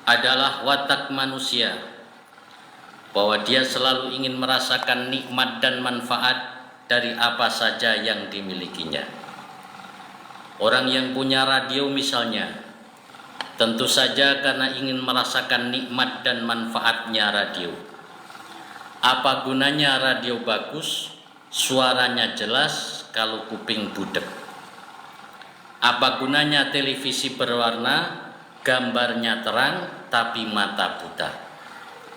adalah watak manusia, bahwa dia selalu ingin merasakan nikmat dan manfaat dari apa saja yang dimilikinya. Orang yang punya radio misalnya, tentu saja karena ingin merasakan nikmat dan manfaatnya radio. Apa gunanya radio bagus, suaranya jelas kalau kuping budek? Apa gunanya televisi berwarna, gambarnya terang tapi mata buta?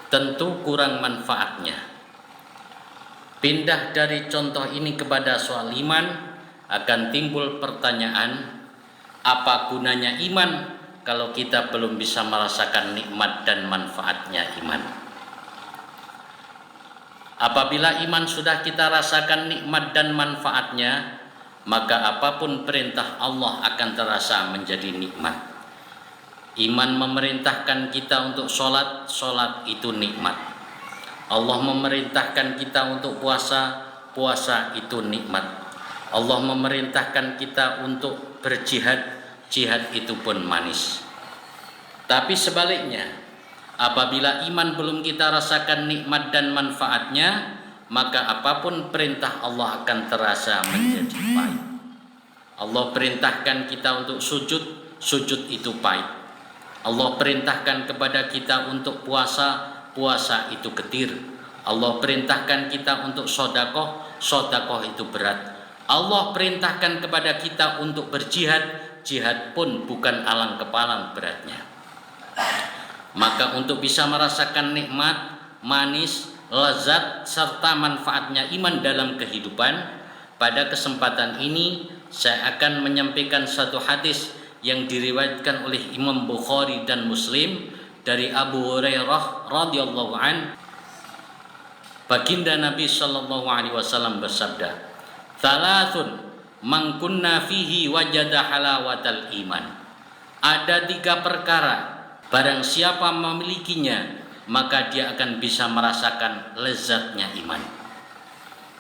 Tentu kurang manfaatnya. Pindah dari contoh ini kepada soal iman, akan timbul pertanyaan, apa gunanya iman kalau kita belum bisa merasakan nikmat dan manfaatnya iman? Apabila iman sudah kita rasakan nikmat dan manfaatnya, maka apapun perintah Allah akan terasa menjadi nikmat. Iman memerintahkan kita untuk sholat, sholat itu nikmat. Allah memerintahkan kita untuk puasa, puasa itu nikmat. Allah memerintahkan kita untuk berjihad, jihad itu pun manis. Tapi sebaliknya, apabila iman belum kita rasakan nikmat dan manfaatnya, maka apapun perintah Allah akan terasa menjadi pahit. Allah perintahkan kita untuk sujud, sujud itu pahit. Allah perintahkan kepada kita untuk puasa, puasa itu getir. Allah perintahkan kita untuk sedekah, sedekah itu berat. Allah perintahkan kepada kita untuk berjihad, jihad pun bukan alang kepalang beratnya. Maka untuk bisa merasakan nikmat, manis, lezat, serta manfaatnya iman dalam kehidupan, pada kesempatan ini saya akan menyampaikan satu hadis yang diriwayatkan oleh Imam Bukhari dan Muslim dari Abu Hurairah radhiyallahu an. Baginda Nabi sallallahu alaihi wasallam bersabda, "Thalathun man kunna fihi wajada halawatal iman." Ada 3 perkara, barang siapa memilikinya, maka dia akan bisa merasakan lezatnya iman.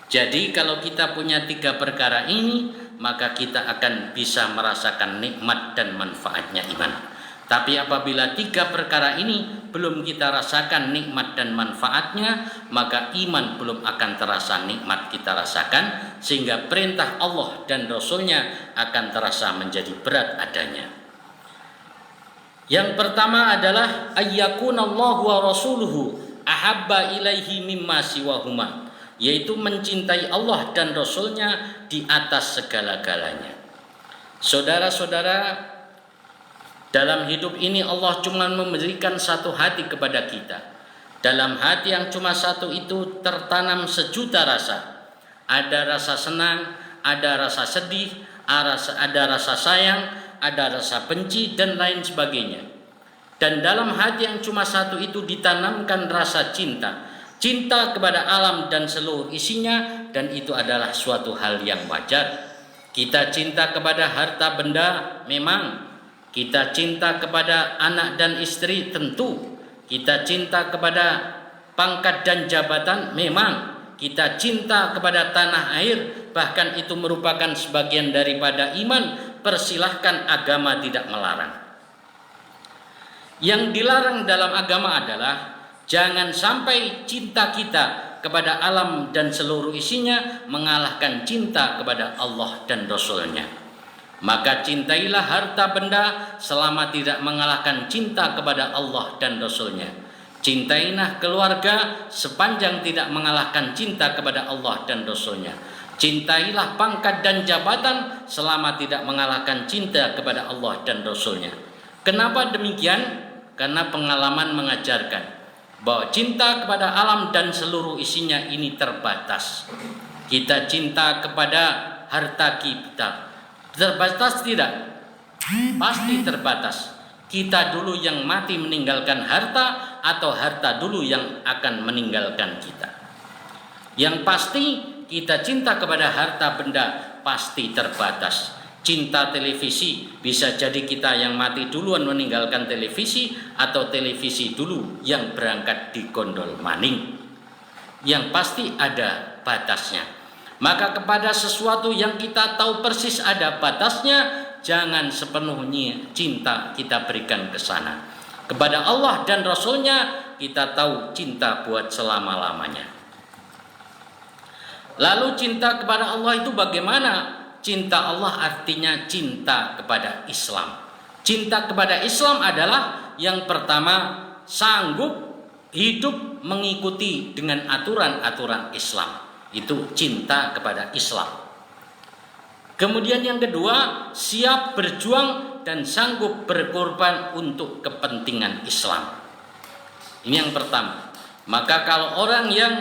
Jadi kalau kita punya 3 perkara ini, maka kita akan bisa merasakan nikmat dan manfaatnya iman. Tapi apabila 3 perkara ini belum kita rasakan nikmat dan manfaatnya, maka iman belum akan terasa nikmat kita rasakan, sehingga perintah Allah dan Rasulnya akan terasa menjadi berat adanya. Yang pertama adalah ayyakunallahu wa rasuluhu ahabba ilaihi mimma siwahuma, yaitu mencintai Allah dan Rasulnya di atas segala-galanya. Saudara-saudara, dalam hidup ini Allah cuma memberikan satu hati kepada kita. Dalam hati yang cuma satu itu tertanam sejuta rasa. Ada rasa senang, ada rasa sedih, ada rasa sayang, ada rasa benci, dan lain sebagainya. Dan dalam hati yang cuma satu itu ditanamkan rasa cinta. Cinta kepada alam dan seluruh isinya, dan itu adalah suatu hal yang wajar. Kita cinta kepada harta benda, memang. Kita cinta kepada anak dan istri, tentu. Kita cinta kepada pangkat dan jabatan, memang. Kita cinta kepada tanah air, bahkan itu merupakan sebagian daripada iman. Persilahkan, agama tidak melarang. Yang dilarang dalam agama adalah jangan sampai cinta kita kepada alam dan seluruh isinya mengalahkan cinta kepada Allah dan Rasulnya. Maka cintailah harta benda selama tidak mengalahkan cinta kepada Allah dan Rasulnya. Cintailah keluarga sepanjang tidak mengalahkan cinta kepada Allah dan Rasulnya. Cintailah pangkat dan jabatan selama tidak mengalahkan cinta kepada Allah dan Rasulnya. Kenapa demikian? Karena pengalaman mengajarkan bahwa cinta kepada alam dan seluruh isinya ini terbatas. Kita cinta kepada harta kita, terbatas tidak? Pasti terbatas. Kita dulu yang mati meninggalkan harta, atau harta dulu yang akan meninggalkan kita? Yang pasti kita cinta kepada harta benda pasti terbatas. Cinta televisi, bisa jadi kita yang mati duluan meninggalkan televisi, atau televisi dulu yang berangkat di gondol maning. Yang pasti ada batasnya. Maka kepada sesuatu yang kita tahu persis ada batasnya, jangan sepenuhnya cinta kita berikan ke sana. Kepada Allah dan Rasulnya kita tahu cinta buat selama-lamanya. Lalu cinta kepada Allah itu bagaimana? Cinta Allah artinya cinta kepada Islam. Cinta kepada Islam adalah yang pertama sanggup hidup mengikuti dengan aturan-aturan Islam. Itu cinta kepada Islam. Kemudian yang kedua, siap berjuang dan sanggup berkorban untuk kepentingan Islam. Ini yang pertama. Maka kalau orang yang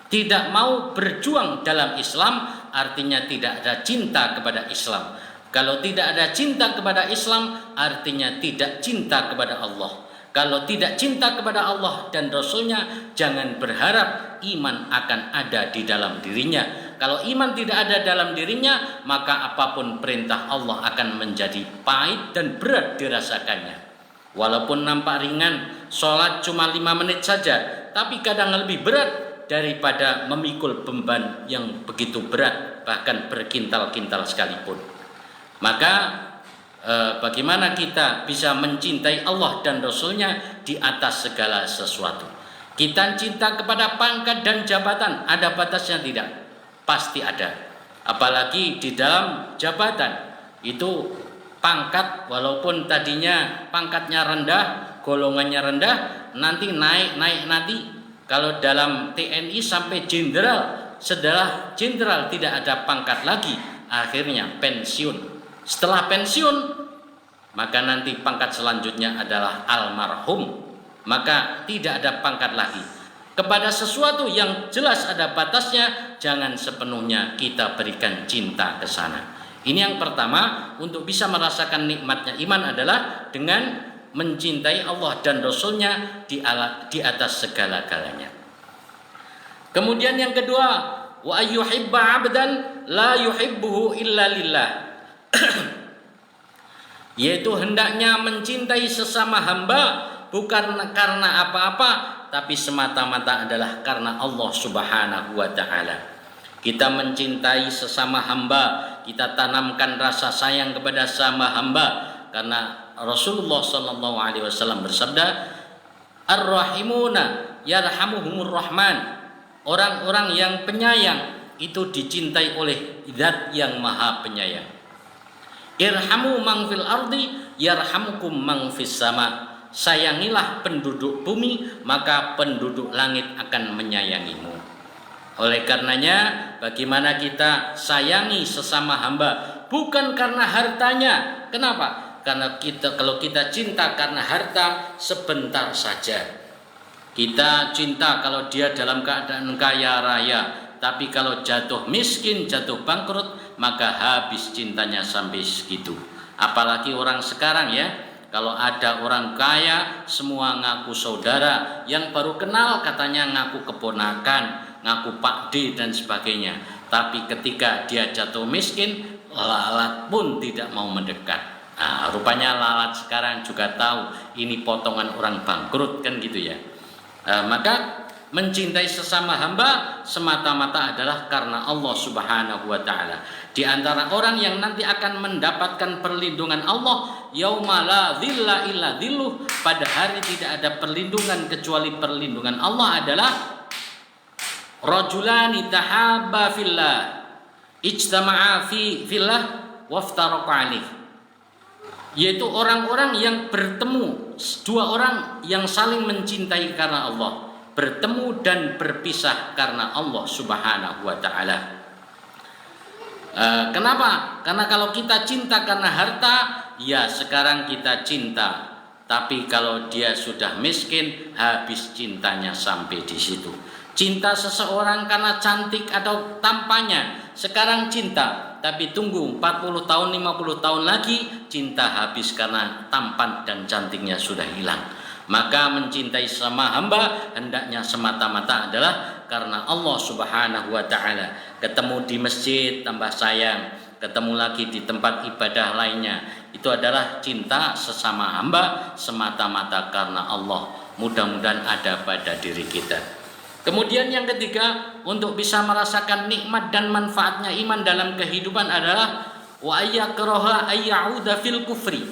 tidak mau berjuang dalam Islam, artinya tidak ada cinta kepada Islam. Kalau tidak ada cinta kepada Islam, artinya tidak cinta kepada Allah. Kalau tidak cinta kepada Allah dan Rasulnya, jangan berharap iman akan ada di dalam dirinya. Kalau iman tidak ada dalam dirinya, maka apapun perintah Allah akan menjadi pahit dan berat dirasakannya. Walaupun nampak ringan, sholat cuma 5 menit saja, tapi kadang lebih berat daripada memikul beban yang begitu berat, bahkan berkintal-kintal sekalipun. Maka bagaimana kita bisa mencintai Allah dan Rasulnya di atas segala sesuatu? Kita cinta kepada pangkat dan jabatan, ada batasnya tidak? Pasti ada. Apalagi di dalam jabatan itu, pangkat walaupun tadinya pangkatnya rendah, golongannya rendah, nanti naik nanti. Kalau dalam TNI sampai jenderal, setelah jenderal tidak ada pangkat lagi, akhirnya pensiun. Setelah pensiun, maka nanti pangkat selanjutnya adalah almarhum. Maka tidak ada pangkat lagi. Kepada sesuatu yang jelas ada batasnya, jangan sepenuhnya kita berikan cinta ke sana. Ini yang pertama, untuk bisa merasakan nikmatnya iman adalah dengan mencintai Allah dan Rasulnya di atas segala-galanya. Kemudian yang kedua, wa ayyuhibba 'abdan la yuhibbuhu illa lillah. Yaitu hendaknya mencintai sesama hamba bukan karena apa-apa, tapi semata-mata adalah karena Allah Subhanahu wa taala. Kita mencintai sesama hamba, kita tanamkan rasa sayang kepada sesama hamba, karena Rasulullah sallallahu alaihi wasallam bersabda, "Ar-rahimuna yarhamuhumur rahman." Orang-orang yang penyayang itu dicintai oleh Zat yang Maha Penyayang. Irhamu man fil ardi yarhamukum man fis sama. Sayangilah penduduk bumi, maka penduduk langit akan menyayangimu. Oleh karenanya, bagaimana kita sayangi sesama hamba bukan karena hartanya. Kenapa? Karena kalau kita cinta karena harta, sebentar saja. Kita cinta kalau dia dalam keadaan kaya raya, tapi kalau jatuh miskin, jatuh bangkrut, maka habis cintanya sampai segitu. Apalagi orang sekarang ya, kalau ada orang kaya semua ngaku saudara, yang baru kenal katanya ngaku keponakan, ngaku Pak D dan sebagainya. Tapi ketika dia jatuh miskin, lalat pun tidak mau mendekat. Nah, rupanya lalat sekarang juga tahu ini potongan orang bangkrut, kan gitu ya. Maka mencintai sesama hamba semata-mata adalah karena Allah Subhanahu wa taala. Di antara orang yang nanti akan mendapatkan perlindungan Allah, yauma la dhilla illa dhilluh, pada hari tidak ada perlindungan kecuali perlindungan Allah, adalah rajulani tahabba fillah ijtama'a fillah waftaraqa alaih. Yaitu orang-orang yang bertemu, dua orang yang saling mencintai karena Allah, bertemu dan berpisah karena Allah Subhanahu wa taala. Kenapa? Karena kalau kita cinta karena harta, ya sekarang kita cinta, tapi kalau dia sudah miskin, habis cintanya sampai di situ. Cinta seseorang karena cantik atau tampangnya, sekarang cinta, tapi tunggu 40 tahun, 50 tahun lagi cinta habis karena tampan dan cantiknya sudah hilang. Maka mencintai sama hamba hendaknya semata-mata adalah karena Allah Subhanahu wa taala. Ketemu di masjid tambah sayang, ketemu lagi di tempat ibadah lainnya, itu adalah cinta sesama hamba semata-mata karena Allah. Mudah-mudahan ada pada diri kita. Kemudian yang ketiga, untuk bisa merasakan nikmat dan manfaatnya iman dalam kehidupan adalah wa ayyakraha ayyauda fil kufri.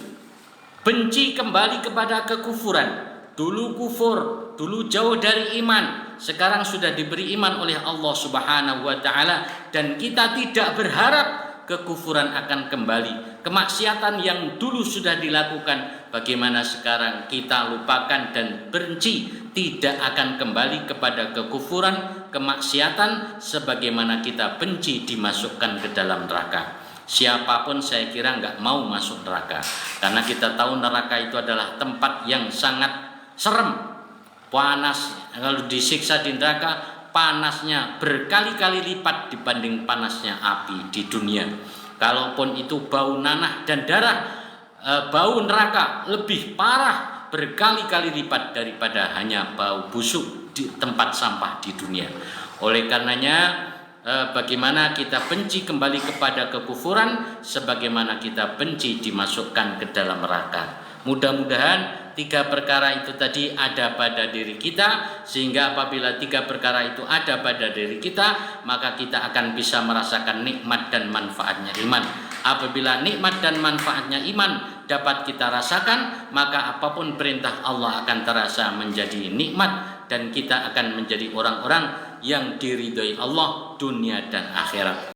benci kembali kepada kekufuran. Dulu kufur, dulu jauh dari iman, sekarang sudah diberi iman oleh Allah Subhanahu wa taala, dan kita tidak berharap kekufuran akan kembali. Kemaksiatan yang dulu sudah dilakukan, bagaimana sekarang kita lupakan dan benci tidak akan kembali kepada kekufuran, kemaksiatan, sebagaimana kita benci dimasukkan ke dalam neraka. Siapapun saya kira nggak mau masuk neraka, karena kita tahu neraka itu adalah tempat yang sangat serem, panas. Kalau disiksa di neraka, panasnya berkali-kali lipat dibanding panasnya api di dunia. Kalaupun itu bau nanah dan darah, bau neraka lebih parah berkali-kali lipat daripada hanya bau busuk di tempat sampah di dunia. Oleh karenanya, bagaimana kita benci kembali kepada kekufuran, sebagaimana kita benci dimasukkan ke dalam neraka. Mudah-mudahan 3 perkara itu tadi ada pada diri kita, sehingga apabila 3 perkara itu ada pada diri kita, maka kita akan bisa merasakan nikmat dan manfaatnya iman. Apabila nikmat dan manfaatnya iman dapat kita rasakan, maka apapun perintah Allah akan terasa menjadi nikmat, dan kita akan menjadi orang-orang yang diridhoi Allah dunia dan akhirat.